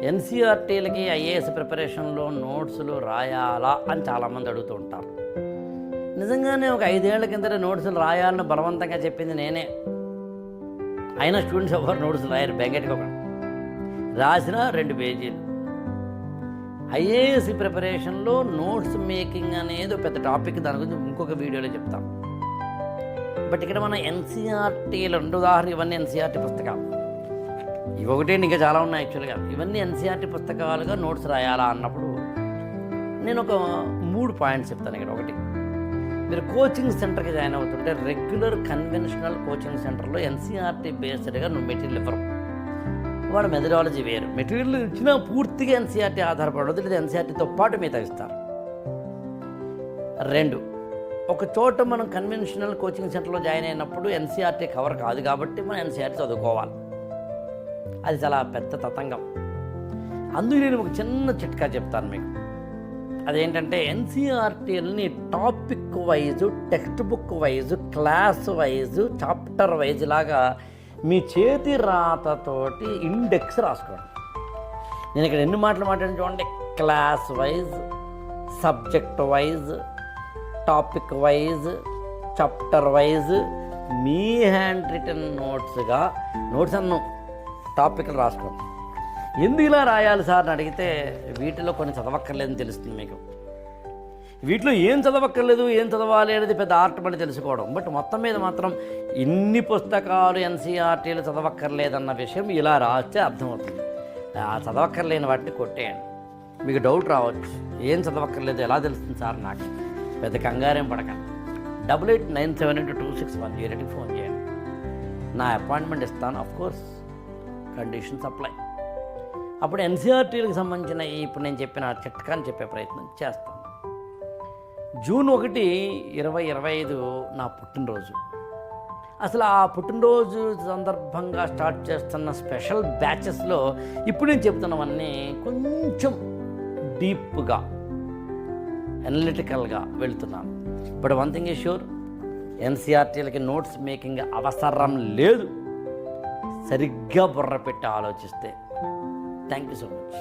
ఎన్సీఆర్టీలకి IAS ప్రిపరేషన్లో నోట్సులు రాయాలా అని చాలామంది అడుగుతూ ఉంటారు. నిజంగానే ఒక 5 ఏళ్ల కిందట నోట్సులు రాయాలని బలవంతంగా చెప్పింది నేనే. అయినా స్టూడెంట్స్ ఎవరు నోట్సులు రాయరు, బెంగెట్టుకోకండి. రాసిన 2 పేజీలు. ఐఏఎస్ ప్రిపరేషన్లో నోట్స్ మేకింగ్ అనేది పెద్ద టాపిక్, దాని గురించి ఇంకొక వీడియోలో చెప్తాం. బట్ ఇక్కడ మన ఎన్సీఆర్టీలు 2 ఉదాహరణ, ఇవన్నీ ఎన్సీఆర్టీ పుస్తకాలు. ఇవి ఒకటే, ఇంకా చాలా ఉన్నాయి యాక్చువల్గా. ఇవన్నీ ఎన్సీఆర్టీ పుస్తకాలుగా నోట్స్ రాయాలా అన్నప్పుడు నేను ఒక 3 పాయింట్స్ చెప్తాను ఇక్కడ. ఒకటి, మీరు కోచింగ్ సెంటర్కి జాయిన్ అవుతుంటే రెగ్యులర్ కన్వెన్షనల్ కోచింగ్ సెంటర్లో ఎన్సీఆర్టీ బేస్డ్గా నువ్వు మెటీరియల్ ఇవ్వరు. వాడు మెథడాలజీ వేరు. మెటీరియల్ ఇచ్చినా పూర్తిగా ఎన్సీఆర్టీ ఆధారపడదు, లేదా ఎన్సీఆర్టీతో పాటు మిగతా ఇస్తారు. 2, ఒక చోట మనం కన్వెన్షనల్ కోచింగ్ సెంటర్లో జాయిన్ అయినప్పుడు ఎన్సీఆర్టీ కవర్ కాదు కాబట్టి మనం ఎన్సీఆర్టీ చదువుకోవాలి. అది చాలా పెద్ద తతంగం. అందుకు నేను ఒక చిన్న చిట్కా చెప్తాను మీకు. అదేంటంటే ఎన్సీఆర్టీలని topic wise, text book wise, class wise, chapter wise లాగా మీ చేతి రాతతోటి ఇండెక్స్ రాసుకోండి. నేను ఇక్కడ ఎన్ని మాటలు మాట్లాడిన చూడండి. Class wise, subject wise, topic wise, chapter wise మీ హ్యాండ్ రిటన్ నోట్స్గా నోట్స్ అన్ను టాపిక్లు రాసుకోండి. ఎందుకు ఇలా రాయాలి సార్ అని అడిగితే వీటిలో కొన్ని చదవక్కర్లేదని తెలుస్తుంది మీకు. వీటిలో ఏం చదవక్కర్లేదు, ఏం చదవాలి అనేది పెద్ద ఆర్ట్ పని తెలుసుకోవడం. బట్ మొత్తం మీద మాత్రం ఇన్ని పుస్తకాలు ఎన్సీఆర్టీలు చదవక్కర్లేదన్న విషయం ఇలా రాస్తే అర్థమవుతుంది. ఆ చదవక్కర్లేని వాటిని కొట్టేయండి. మీకు డౌట్ రావచ్చు, ఏం చదవక్కర్లేదు ఎలా తెలుస్తుంది సార్ నాకు? పెద్ద కంగారేం పడకండి. 8897826108కి ఫోన్ చేయండి. నా అపాయింట్మెంట్ ఇస్తాను. Of course conditions apply. అప్పుడు ఎన్సీఆర్టీలకు సంబంధించిన ఇప్పుడు నేను చెప్పిన చిట్కాని చెప్పే ప్రయత్నం చేస్తాను. జూన్ 1, 2025 నా పుట్టినరోజు. అసలు ఆ పుట్టినరోజు సందర్భంగా స్టార్ట్ చేస్తున్న స్పెషల్ బ్యాచెస్లో ఇప్పుడు నేను చెప్తున్నవన్నీ కొంచెం డీప్గా అనలిటికల్గా వెళుతున్నాను. But one thing is sure, ఎన్సీఆర్టీలకి నోట్స్ మేకింగ్ అవసరం లేదు, సరిగ్గా బుర్ర పెట్టి ఆలోచిస్తే. Thank you so much.